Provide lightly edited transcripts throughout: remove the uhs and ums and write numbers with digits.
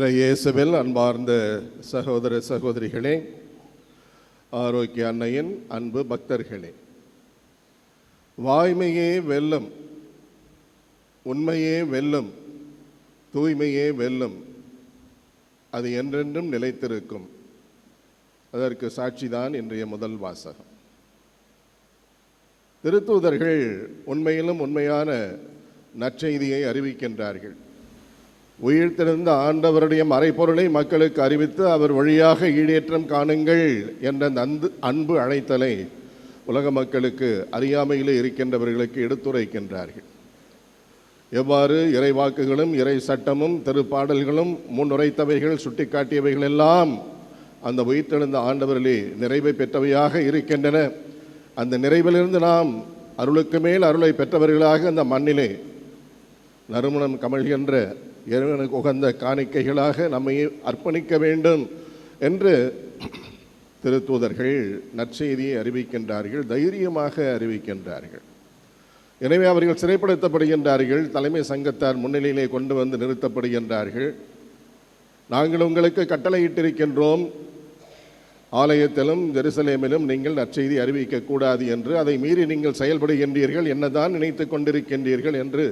இயேசுவில் அன்பார்ந்த சகோதர சகோதரிகளே, ஆரோக்கிய அன்னையின் அன்பு பக்தர்களே, வாய்மையே வெல்லும், உண்மையே வெல்லும், தூய்மையே வெல்லும், அது என்றென்றும் நிலைத்திருக்கும். அதற்கு சாட்சிதான் இன்றைய முதல் வாசகம். திருத்தூதர்கள் உண்மையிலும் உண்மையான நற்செய்தியை அறிவிக்கின்றார்கள். உயிர்த்தெழுந்த ஆண்டவருடைய மறைப்பொருளை மக்களுக்கு அறிவித்து அவர் வழியாக ஈடேற்றம் காணுங்கள் என்ற அன்பு அழைத்தலை உலக மக்களுக்கு அறியாமையிலே இருக்கின்றவர்களுக்கு எடுத்துரைக்கின்றார்கள். எவ்வாறு இறைவாக்குகளும் இறை சட்டமும் திருப்பாடல்களும் முன்னுரைத்தவைகள் சுட்டிக்காட்டியவைகள் எல்லாம் அந்த உயிர்த்தெழுந்த ஆண்டவரிலே நிறைவை பெற்றவையாக இருக்கின்றன. அந்த நிறைவிலிருந்து நாம் அருளுக்கு மேல் அருளை பெற்றவர்களாக அந்த மண்ணிலே நறுமணம் கமழ்கின்ற இறைவனுக்கு உகந்த காணிக்கைகளாக நம்மை அர்ப்பணிக்க வேண்டும் என்று திருத்தூதர்கள் நற்செய்தியை அறிவிக்கின்றார்கள், தைரியமாக அறிவிக்கின்றார்கள். எனவே அவர்கள் சிறைப்படுத்தப்படுகின்றார்கள், தலைமை சங்கத்தார் முன்னிலையிலே கொண்டு வந்து நிறுத்தப்படுகின்றார்கள். நாங்கள் உங்களுக்கு கட்டளையிட்டிருக்கின்றோம், ஆலயத்திலும் ஜெருசலேமிலும் நீங்கள் நற்செய்தி அறிவிக்கக்கூடாது என்று. அதை மீறி நீங்கள் செயல்படுகின்றீர்கள், என்னதான் நினைத்து கொண்டிருக்கின்றீர்கள் என்று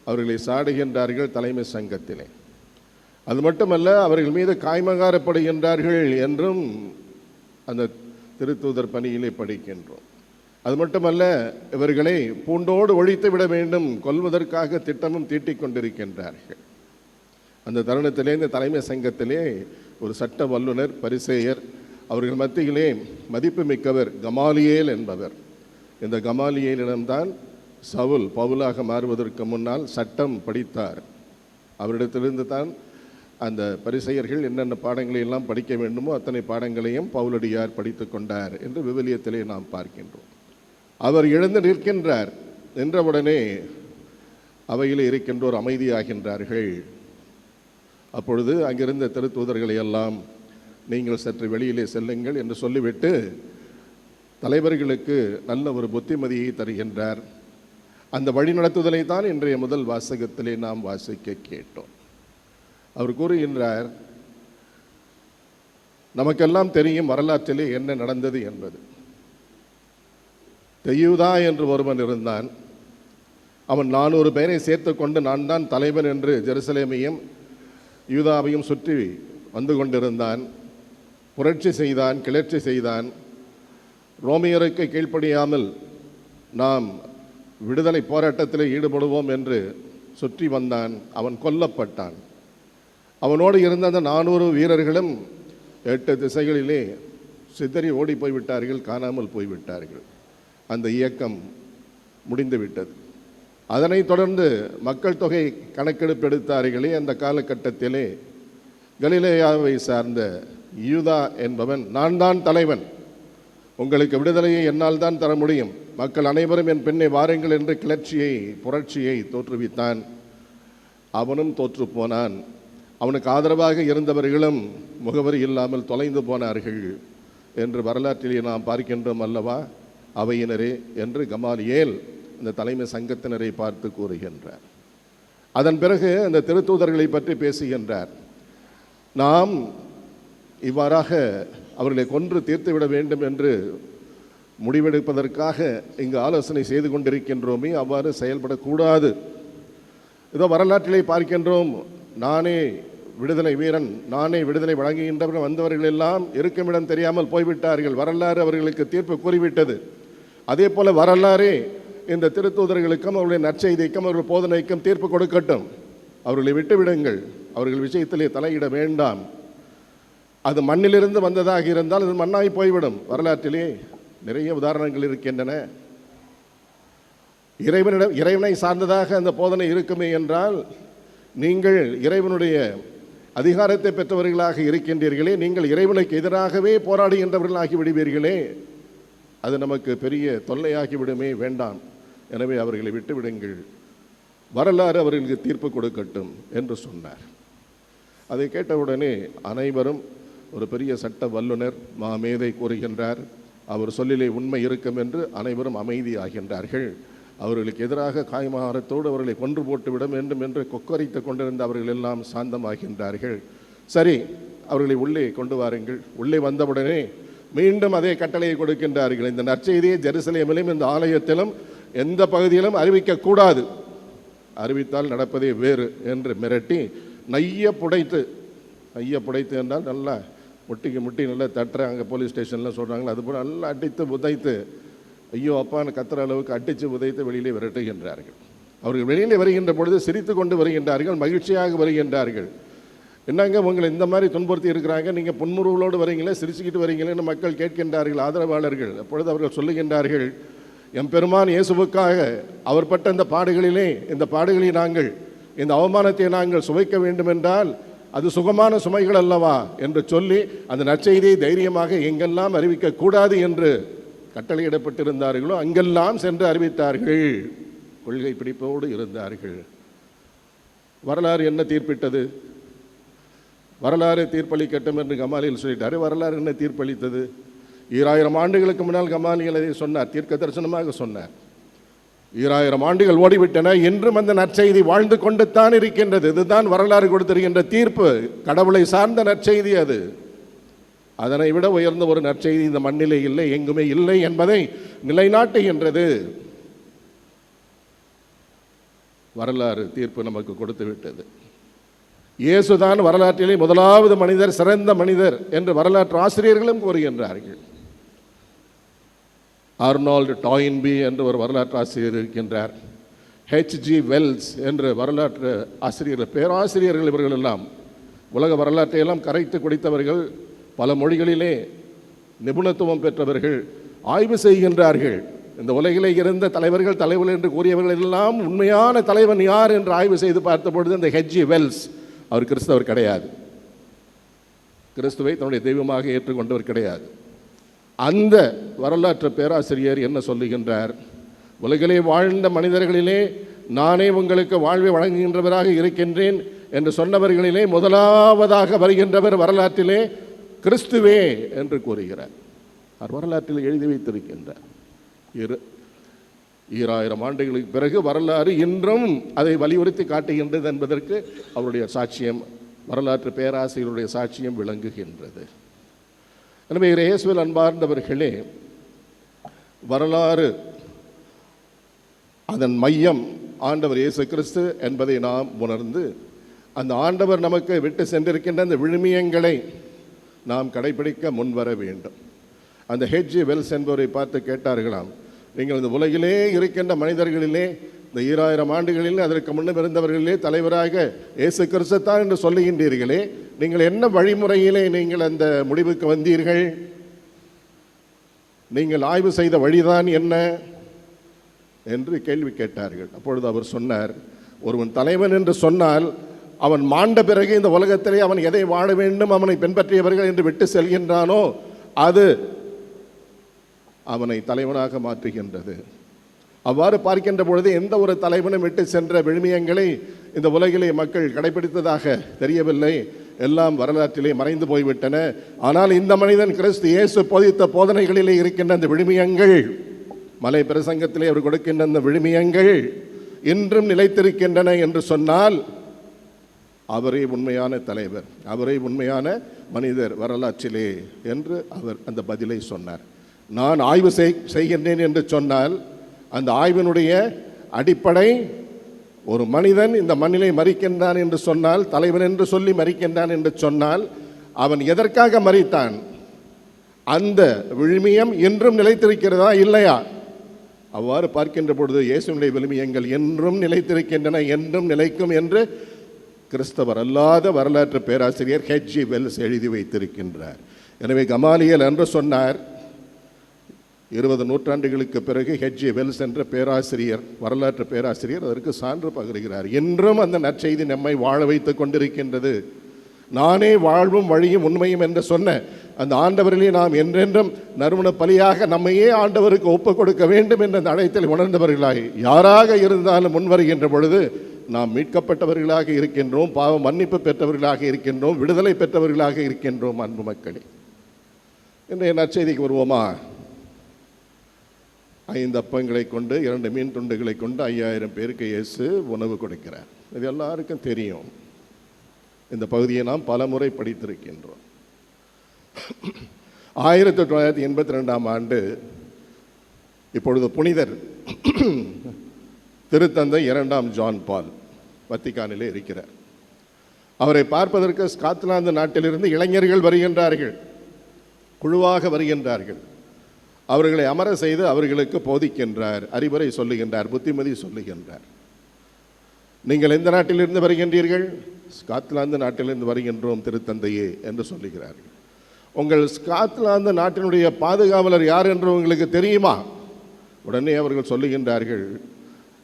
அவர்களை சாடுகின்றார்கள் தலைமை சங்கத்திலே. அது மட்டுமல்ல, அவர்கள் மீது காய்மகாரப்படுகின்றார்கள் என்றும் அந்த திருத்தூதர் பணியிலே படிக்கின்றோம். அது மட்டுமல்ல, இவர்களை பூண்டோடு ஒழித்து விட வேண்டும், கொல்வதற்காக திட்டமும் தீட்டிக் கொண்டிருக்கின்றார்கள். அந்த தருணத்திலே இந்த தலைமை சங்கத்திலே ஒரு சட்ட வல்லுனர் பரிசேயர், அவர்கள் மத்தியிலே மதிப்பு மிக்கவர் கமாலியேல் என்பவர். இந்த கமாலியேலிடம்தான் சவுல் பவுலாக மாறுவதற்கு முன்னால் சட்டம் படித்தார். அவரிடத்திலிருந்து தான் அந்த பரிசேயர்கள் என்னென்ன பாடங்களை எல்லாம் படிக்க வேண்டுமோ அத்தனை பாடங்களையும் பவுலடியார் படித்து கொண்டார் என்று விவிலியத்திலே நாம் பார்க்கின்றோம். அவர் எழுந்து நிற்கின்றார். நின்றவுடனே அவையில் இருக்கின்றோர் அமைதியாகின்றார்கள். அப்பொழுது அங்கிருந்த திருத்தூதர்களை எல்லாம் நீங்கள் சற்று வெளியிலே செல்லுங்கள் என்று சொல்லிவிட்டு தலைவர்களுக்கு நல்ல ஒரு புத்திமதியை தருகின்றார். அந்த வழிநடத்துதலை தான் இன்றைய முதல் வாசகத்திலே நாம் வாசிக்க கேட்டோம். அவர் கூறுகின்றார், நமக்கெல்லாம் தெரியும் வரலாற்றிலே என்ன நடந்தது என்பது. தெயூதா என்று ஒருவன் இருந்தான். அவன் 400 பேரை சேர்த்து கொண்டு நான் தான் தலைவன் என்று ஜெருசலேமையும் யூதாவையும் சுற்றி வந்து கொண்டிருந்தான். புரட்சி செய்தான், கிளர்ச்சி செய்தான். ரோமியருக்கு கீழ்ப்படியாமல் நாம் விடுதலை போராட்டத்தில் ஈடுபடுவோம் என்று சுற்றி வந்தான். அவன் கொல்லப்பட்டான். அவனோடு இருந்த அந்த 400 வீரர்களும் 8 திசைகளிலே சிதறி ஓடி போய்விட்டார்கள், காணாமல் போய்விட்டார்கள். அந்த இயக்கம் முடிந்துவிட்டது. அதனைத் தொடர்ந்து மக்கள் தொகை கணக்கெடுப்பு எடுத்தார்களே. அந்த காலகட்டத்திலே கலிலேயாவை சார்ந்த யூதா என்பவன், நான் தான் தலைவன், உங்களுக்கு விடுதலையை என்னால் தான் தர முடியும், மக்கள் அனைவரும் என் பின்னே வாருங்கள் என்று கிளர்ச்சியை புரட்சியை தோற்றுவித்தான். அவனும் தோற்று போனான். அவனுக்கு ஆதரவாக இருந்தவர்களும் முகவரி இல்லாமல் தொலைந்து போனார்கள் என்று வரலாற்றிலே நாம் பார்க்கின்றோம் அல்லவா. அவையினரே என்று கமாலியேல் இந்த தலைமை சங்கத்தினரை பார்த்து கூறுகின்றார். அதன் பிறகு அந்த திருத்தூதர்களை பற்றி பேசுகின்றார். நாம் இவ்வாறாக அவர்களை கொன்று தீர்த்துவிட வேண்டும் என்று முடிவெடுப்பதற்காக இங்கு ஆலோசனை செய்து கொண்டிருக்கின்றோமே, அவ்வாறு செயல்படக்கூடாது. இதோ வரலாற்றிலே பார்க்கின்றோம், நானே விடுதலை வீரன், நானே விடுதலை வழங்குகின்றவர்கள் வந்தவர்கள் எல்லாம் இருக்குமிடம் தெரியாமல் போய்விட்டார்கள். வரலாறு அவர்களுக்கு தீர்ப்பு கூறிவிட்டது. அதே போல வரலாறே இந்த திருத்தூதர்களுக்கும் அவருடைய நற்செய்திக்கும் அவர்கள் போதனைக்கும் தீர்ப்பு கொடுக்கட்டும். அவர்களை விட்டுவிடுங்கள், அவர்கள் விஷயத்திலே தலையிட வேண்டாம். அது மண்ணிலிருந்து வந்ததாக இருந்தால் அது மண்ணாய் போய்விடும். வரலாற்றிலே நிறைய உதாரணங்கள் இருக்கின்றன. இறைவனை சார்ந்ததாக அந்த போதனை இருக்குமே என்றால், நீங்கள் இறைவனுடைய அதிகாரத்தை பெற்றவர்களாக இருக்கின்றீர்களே, நீங்கள் இறைவனுக்கு எதிராகவே போராடுகின்றவர்களாகி விடுவீர்களே, அது நமக்கு பெரிய தொல்லையாகிவிடுமே, வேண்டாம். எனவே அவர்களை விட்டுவிடுங்கள், வரலாறு அவர்களுக்கு தீர்ப்பு கொடுக்கட்டும் என்று சொன்னார். அதை கேட்டவுடனே அனைவரும், ஒரு பெரிய சட்ட வல்லுனர் மாமேதை கூறுகின்றார், அவர் சொல்லிலே உண்மை இருக்கும் என்று அனைவரும் அமைதியாகின்றார்கள். அவர்களுக்கு எதிராக காய்மாரத்தோடு அவர்களை கொன்று போட்டு விட வேண்டும் என்று கொக்கரித்து கொண்டிருந்த அவர்கள் எல்லாம் சாந்தமாகின்றார்கள். சரி, அவர்களை உள்ளே கொண்டு வாருங்கள். உள்ளே வந்தவுடனே மீண்டும் அதே கட்டளையை கொடுக்கின்றார்கள். இந்த நற்செய்தியை ஜெருசலேமிலும் இந்த ஆலயத்திலும் எந்த பகுதியிலும் அறிவிக்கக்கூடாது, அறிவித்தால் நடப்பதே வேறு என்று மிரட்டி நைய புடைத்து என்றால் நல்லா முட்டி நல்லா தட்டுற, அங்கே போலீஸ் ஸ்டேஷனில் சொல்கிறாங்களோ அதுபோல் நல்லா அடித்து உதைத்து ஐயோ அப்பான்னு கத்துற அளவுக்கு அடித்து உதைத்து வெளியிலே விரட்டுகின்றார்கள். அவர்கள் வெளியிலே வருகின்ற பொழுது சிரித்து கொண்டு வருகின்றார்கள், மகிழ்ச்சியாக வருகின்றார்கள். என்னங்க உங்களை இந்த மாதிரி துன்புறுத்தி இருக்கிறாங்க, நீங்கள் புன்முறுவலோடு வரீங்களே, சிரிச்சுக்கிட்டு வரீங்களேன்னு மக்கள் கேட்கின்றார்கள், ஆதரவாளர்கள். அப்பொழுது அவர்கள் சொல்லுகின்றார்கள், எம்பெருமான் இயேசுவுக்காக அவர் பட்ட இந்த பாடுகளில் நாங்கள் இந்த அவமானத்தை நாங்கள் சுவைக்க வேண்டுமென்றால் அது சுகமான சுமைகள் அல்லவா என்று சொல்லி அந்த நற்செய்தியை தைரியமாக எங்கெல்லாம் அறிவிக்கக்கூடாது என்று கட்டளையிடப்பட்டிருந்தார்களோ அங்கெல்லாம் சென்று அறிவித்தார்கள். கொள்கை பிடிப்போடு இருந்தார்கள். வரலாறு என்ன தீர்ப்பிட்டது? வரலாறு தீர்ப்பளிக்கட்டும் என்று கமாலியல் சொல்லிட்டாரு. வரலாறு என்ன தீர்ப்பளித்தது? 2000 ஆண்டுகளுக்கு முன்னால் கமாலியல் அதை சொன்னார், தீர்க்க தரிசனமாக சொன்னார். 2000 ஆண்டுகள் ஓடிவிட்டன, என்றும் அந்த நற்செய்தி வாழ்ந்து கொண்டு தான் இருக்கின்றது. இதுதான் வரலாறு கொடுத்திருக்கின்ற தீர்ப்பு. கடவுளை சார்ந்த நற்செய்தி அது. அதனை விட உயர்ந்த ஒரு நற்செய்தி இந்த மண்ணிலே இல்லை, எங்குமே இல்லை என்பதை நிலைநாட்டுகின்றது. வரலாறு தீர்ப்பு நமக்கு கொடுத்து விட்டது. இயேசுதான் வரலாற்றிலே முதலாவது மனிதர், சிறந்த மனிதர் என்று வரலாற்று ஆசிரியர்களும் கூறுகின்றார்கள். ஆர்னால்டு டாயின்பி என்று ஒரு வரலாற்று ஆசிரியர் இருக்கின்றார். ஹெச்ஜி வெல்ஸ் என்று வரலாற்று ஆசிரியர்கள், பேராசிரியர்கள். இவர்கள் எல்லாம் உலக வரலாற்றையெல்லாம் கரைத்து குடித்தவர்கள், பல மொழிகளிலே நிபுணத்துவம் பெற்றவர்கள். ஆய்வு செய்கின்றார்கள். இந்த உலகிலே இருந்த தலைவர்கள் என்று கூறியவர்கள் எல்லாம் உண்மையான தலைவன் யார் என்று ஆய்வு செய்து பார்த்த பொழுது இந்த ஹெச்ஜி வெல்ஸ், அவர் கிறிஸ்தவர் கிடையாது, கிறிஸ்துவை தன்னுடைய தெய்வமாக ஏற்றுக்கொண்டவர் கிடையாது. அந்த வரலாற்று பேராசிரியர் என்ன சொல்லுகின்றார்? உலகிலே வாழ்ந்த மனிதர்களிலே நானே உங்களுக்கு வாழ்வை வழங்குகின்றவராக இருக்கின்றேன் என்று சொன்னவர்களிலே முதலாவதாக வருகின்றவர் வரலாற்றிலே கிறிஸ்துவே என்று கூறுகிறார். அவர் வரலாற்றில் எழுதி வைத்திருக்கின்றார். 2000 ஆண்டுகளுக்கு பிறகு வரலாறு இன்றும் அதை வலியுறுத்தி காட்டுகின்றது என்பதற்கு அவருடைய சாட்சியம், வரலாற்று பேராசிரியருடைய சாட்சியம் விளங்குகின்றது. எனவே இயேசுவில் அன்பார்ந்தவர்களே, வரலாறு அதன் மையம் ஆண்டவர் இயேசு கிறிஸ்து என்பதை நாம் உணர்ந்து அந்த ஆண்டவர் நமக்கு விட்டு சென்றிருக்கின்ற அந்த விழுமியங்களை நாம் கடைபிடிக்க முன்வர வேண்டும். அந்த ஹெச்ஜி வெல்ஸ் என்பவரை பார்த்து கேட்டார்களாம், நீங்கள் இந்த உலகிலே இருக்கின்ற மனிதர்களிலே இந்த 2000 ஆண்டுகளில் அதற்கு முன்னும் இருந்தவர்களிலே தலைவராக இயேசு கிறிஸ்து தான் என்று சொல்லுகின்றீர்களே, நீங்கள் என்ன வழிமுறையிலே நீங்கள் அந்த முடிவுக்கு வந்தீர்கள்? நீங்கள் ஆய்வு செய்த வழிதான் என்ன என்று கேள்வி கேட்டார்கள். அப்பொழுது அவர் சொன்னார், ஒருவன் தலைவன் என்று சொன்னால் அவன் மாண்ட பிறகு இந்த உலகத்திலே அவன் எதை வாழ வேண்டும், அவனை பின்பற்றியவர்கள் என்று விட்டு செல்கின்றானோ அது அவனை தலைவனாக மாற்றுகின்றது. அவ்வாறு பார்க்கின்ற பொழுது எந்த ஒரு தலைவனும் விட்டு சென்ற விழுமியங்களை இந்த உலகிலே மக்கள் கடைபிடித்ததாக தெரியவில்லை, எல்லாம் வரலாற்றிலே மறைந்து போய்விட்டன. ஆனால் இந்த மனிதன் கிறிஸ்து இயேசு போதித்த போதனைகளிலே இருக்கின்ற அந்த விழுமியங்கள், மலை பிரசங்கத்திலே அவர் கொடுக்கின்ற அந்த விழுமியங்கள் இன்றும் நிலைத்திருக்கின்றன என்று சொன்னால் அவரே உண்மையான தலைவர், அவரே உண்மையான மனிதர் வரலாற்றிலே என்று அவர் அந்த பதிலை சொன்னார். நான் ஆய்வு செய்கின்றேன் என்று சொன்னால் அந்த ஆய்வினுடைய அடிப்படை, ஒரு மனிதன் இந்த மண்ணிலே மரிக்கின்றான் என்று சொன்னால், தலைவன் என்று சொல்லி மரிக்கின்றான் என்று சொன்னால் அவன் எதற்காக மரித்தான்? அந்த விழுமியம் என்றும் நிலைத்திருக்கிறதா இல்லையா? அவ்வாறு பார்க்கின்ற பொழுது இயேசுவினுடைய விழுமியங்கள் என்றும் நிலைத்திருக்கின்றன, என்றும் நிலைக்கும் என்று கிறிஸ்தவர் அல்லாத வரலாற்று பேராசிரியர் ஹெச்ஜி வெல்ஸ் எழுதி வைத்திருக்கின்றார். எனவே கமாலியல் என்று சொன்னார். 20 நூற்றாண்டுகளுக்கு பிறகு ஹெச்ஜி வெல்ஸ் என்ற பேராசிரியர், வரலாற்று பேராசிரியர் அதற்கு சான்று பகருகிறார். என்றும் அந்த நற்செய்தி நம்மை வாழ வைத்து கொண்டிருக்கின்றது. நானே வாழ்வும் வழியும் உண்மையும் என்று சொன்ன அந்த ஆண்டவரிலே நாம் என்றென்றும் நறுமண பலியாக நம்மையே ஆண்டவருக்கு ஒப்புக் கொடுக்க வேண்டும் என்ற அந்த அழைத்தல் உணர்ந்தவர்களாய் யாராக இருந்தாலும் முன்வருகின்ற பொழுது நாம் மீட்கப்பட்டவர்களாக இருக்கின்றோம், பாவ மன்னிப்பு பெற்றவர்களாக இருக்கின்றோம், விடுதலை பெற்றவர்களாக இருக்கின்றோம். அன்பு மக்களே, இன்றைய நற்செய்திக்கு வருவோமா? 5 அப்பங்களை கொண்டு 2 மீன் துண்டுகளை கொண்டு 5000 பேருக்கு இயேசு உணவு கொடுக்கிறார். இது எல்லாருக்கும் தெரியும். இந்த பகுதியை நாம் பல முறை படித்திருக்கின்றோம். 1982ஆம் ஆண்டு இப்பொழுது புனிதர் திருத்தந்தை 2ஆம் ஜான் பால் வத்திக்கானிலே இருக்கிறார். அவரை பார்ப்பதற்கு ஸ்காட்லாந்து நாட்டிலிருந்து இளைஞர்கள் வருகின்றார்கள், குழுவாக வருகின்றார்கள். அவர்களை அமர செய்து அவர்களுக்கு போதிக்கின்றார், அறிவுரை சொல்லுகின்றார், புத்திமதி சொல்லுகின்றார். நீங்கள் எந்த நாட்டிலிருந்து வருகின்றீர்கள்? ஸ்காட்லாந்து நாட்டிலிருந்து வருகின்றோம் திருத்தந்தையே என்று சொல்லுகிறார்கள். உங்கள் ஸ்காட்லாந்து நாட்டினுடைய பாதுகாவலர் யார் என்று உங்களுக்கு தெரியுமா? உடனே அவர்கள் சொல்லுகின்றார்கள்,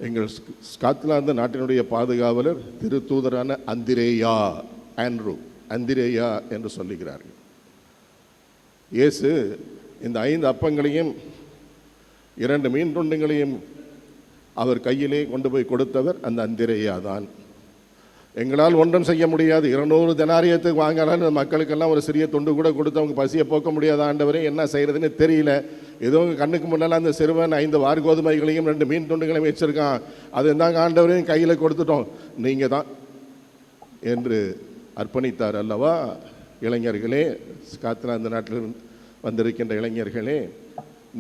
எங்கள் ஸ்காட்லாந்து நாட்டினுடைய பாதுகாவலர் திருத்தூதரான அந்திரேயா, ஆண்ட்ரூ அந்திரேயா என்று சொல்லுகிறார்கள். இயேசு இந்த 5 அப்பங்களையும் 2 மீன் துண்டுகளையும் அவர் கையிலே கொண்டு போய் கொடுத்தவர் அந்த அந்திரேயா தான். எங்களால் ஒன்றும் செய்ய முடியாது, 200 தெனாரியத்துக்கு வாங்கலாம், மக்களுக்கெல்லாம் ஒரு சிறிய துண்டு கூட கொடுத்து அவங்க பசியை போக்க முடியாத ஆண்டவரே, என்ன செய்கிறதுன்னு தெரியல. ஏதோ கண்ணுக்கு முன்னால் அந்த சிறுவன் 5 வார்கோதுமைகளையும் 2 மீன் துண்டுகளையும் வச்சுருக்கான், அது இருந்தாங்க ஆண்டவரையும் கையில் கொடுத்துட்டோம், நீங்கள் தான் என்று அர்ப்பணித்தார் அல்லவா? இளைஞர்களே, ஸ்காட்லாந்து நாட்டில் வந்திருக்கின்ற இளைஞர்களே,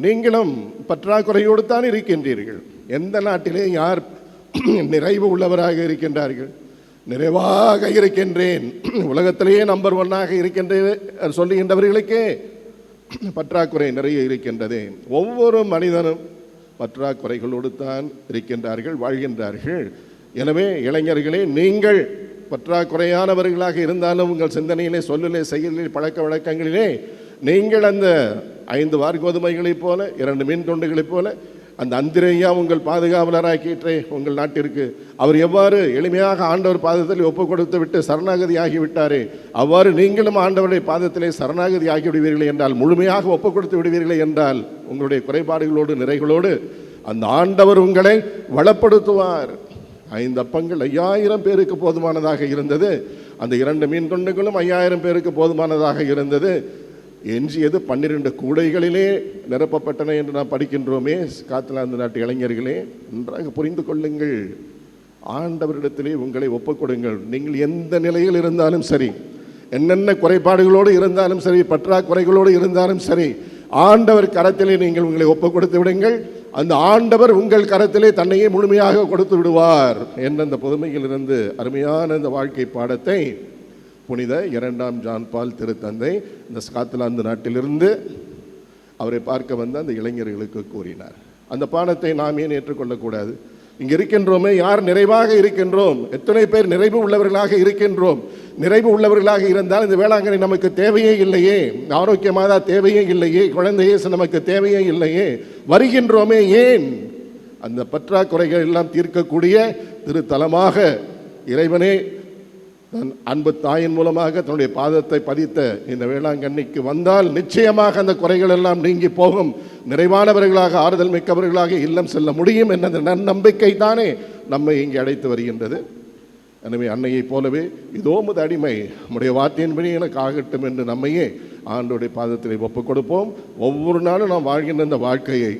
நீங்களும் பற்றாக்குறையோடு தான் இருக்கின்றீர்கள். எந்த நாட்டிலே யார் நிறைவு உள்ளவராக இருக்கின்றார்கள்? நிறைவாக இருக்கின்றேன், உலகத்திலேயே நம்பர் 1ஆக இருக்கின்றேன் சொல்லுகின்றவர்களுக்கே பற்றாக்குறை நிறைய இருக்கின்றது. ஒவ்வொரு மனிதனும் பற்றாக்குறைகளோடு தான் இருக்கின்றார்கள், வாழ்கின்றார்கள். எனவே இளைஞர்களே, நீங்கள் பற்றாக்குறையானவர்களாக இருந்தாலும் உங்கள் சிந்தனையிலே, சொல்லிலே, செயலிலே, பழக்க வழக்கங்களிலே நீங்கள் அந்த 5 வார்கோதுமைகளைப் போல 2 மீன் துண்டுகளைப் போல அந்த அந்திரேயா உங்கள் பாதுகாவலராக்கிற்றே உங்கள் நாட்டிற்கு, அவர் எவ்வாறு எளிமையாக ஆண்டவர் பாதத்தில் ஒப்பு கொடுத்து விட்டு சரணாகதி ஆகிவிட்டாரே, அவ்வாறு நீங்களும் ஆண்டவருடைய பாதத்திலே சரணாகதி ஆகிவிடுவீர்களே என்றால், முழுமையாக ஒப்பு கொடுத்து விடுவீர்களே என்றால், உங்களுடைய குறைபாடுகளோடு நிறைகளோடு அந்த ஆண்டவர் உங்களை வளப்படுத்துவார். 5 அப்பங்கள் 5000 பேருக்கு போதுமானதாக இருந்தது. அந்த 2 மீன் துண்டுகளும் 5000 பேருக்கு போதுமானதாக இருந்தது. எஞ்சியது 12 கூடைகளிலே நிரப்பப்பட்டன என்று நாம் படிக்கின்றோமே. ஸ்காட்லாந்து நாட்டு இளைஞர்களே, நன்றாக புரிந்து கொள்ளுங்கள், ஆண்டவரிடத்திலே உங்களை ஒப்புக்கொடுங்கள். நீங்கள் எந்த நிலையில் இருந்தாலும் சரி, என்னென்ன குறைபாடுகளோடு இருந்தாலும் சரி, பற்றாக்குறைகளோடு இருந்தாலும் சரி, ஆண்டவர் கரத்திலே நீங்கள் உங்களை ஒப்பு கொடுத்து விடுங்கள். அந்த ஆண்டவர் உங்கள் கரத்திலே தன்னையே முழுமையாக கொடுத்து விடுவார் என்ற அந்த புதுமையிலிருந்து அருமையான இந்த வாழ்க்கை பாடத்தை புனித 2ஆம் ஜான் பால் திருத்தந்தை இந்த ஸ்காட்லாந்து நாட்டிலிருந்து அவரை பார்க்க வந்த அந்த இளைஞர்களுக்கு கூறினார். அந்த பாடத்தை நாம் ஏன் ஏற்றுக்கொள்ளக்கூடாது? இங்கே இருக்கின்றோமே, யார் நிறைவாக இருக்கின்றோம்? எத்தனை பேர் நிறைவு உள்ளவர்களாக இருக்கின்றோம்? நிறைவு உள்ளவர்களாக இருந்தால் இந்த வேளாங்கண்ணி நமக்கு தேவையே இல்லையே, ஆரோக்கியமாக தேவையே இல்லையே, குழந்தையே நமக்கு தேவையே இல்லையே, வருகின்றோமே ஏன்? அந்த பற்றாக்குறைகள் எல்லாம் தீர்க்கக்கூடிய திருத்தலமாக இறைவனே தன் அன்பு தாயின் மூலமாக தன்னுடைய பாதத்தை பதித்த இந்த வேளாங்கண்ணிக்கு வந்தால் நிச்சயமாக அந்த குறைகள் எல்லாம் நீங்கி போகும், நிறைவானவர்களாக ஆறுதல் மிக்கவர்களாக இல்லம் செல்ல முடியும் என்ற நன்னம்பிக்கை தானே நம்மை இங்கே அழைத்து வருகின்றது. எனவே அன்னையைப் போலவே இதோ உமது அடிமை நம்முடைய வார்த்தையின்படி எனக்கு ஆகட்டும் என்று நம்மையே ஆண்டோடைய பாதத்தில் ஒப்புக் கொடுப்போம். ஒவ்வொரு நாளும் நாம் வாழ்கின்ற இந்த வாழ்க்கையை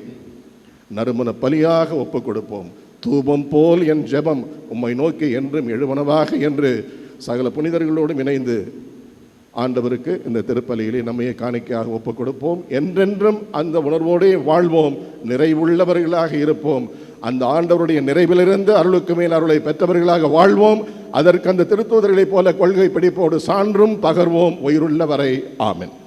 நறுமண பலியாக ஒப்புக் கொடுப்போம். தூபம் போல் என் ஜெபம் உம்மை நோக்கி என்றும் எழுவனவாக என்று சகல புனிதர்களோடும் இணைந்து ஆண்டவருக்கு இந்த திருப்பலியிலே நம்மையே காணிக்கையாக ஒப்புக் கொடுப்போம். என்றென்றும் அந்த உணர்வோடே வாழ்வோம், நிறைவுள்ளவர்களாக இருப்போம். அந்த ஆண்டவருடைய நிறைவிலிருந்து அருளுக்கு மேல் அருளை பெற்றவர்களாக வாழ்வோம். அதற்கு அந்த திருத்தூதர்களைப் போல கொள்கை பிடிப்போடு சான்றும் பகர்வோம் உயிருள்ள வரை. ஆமென்.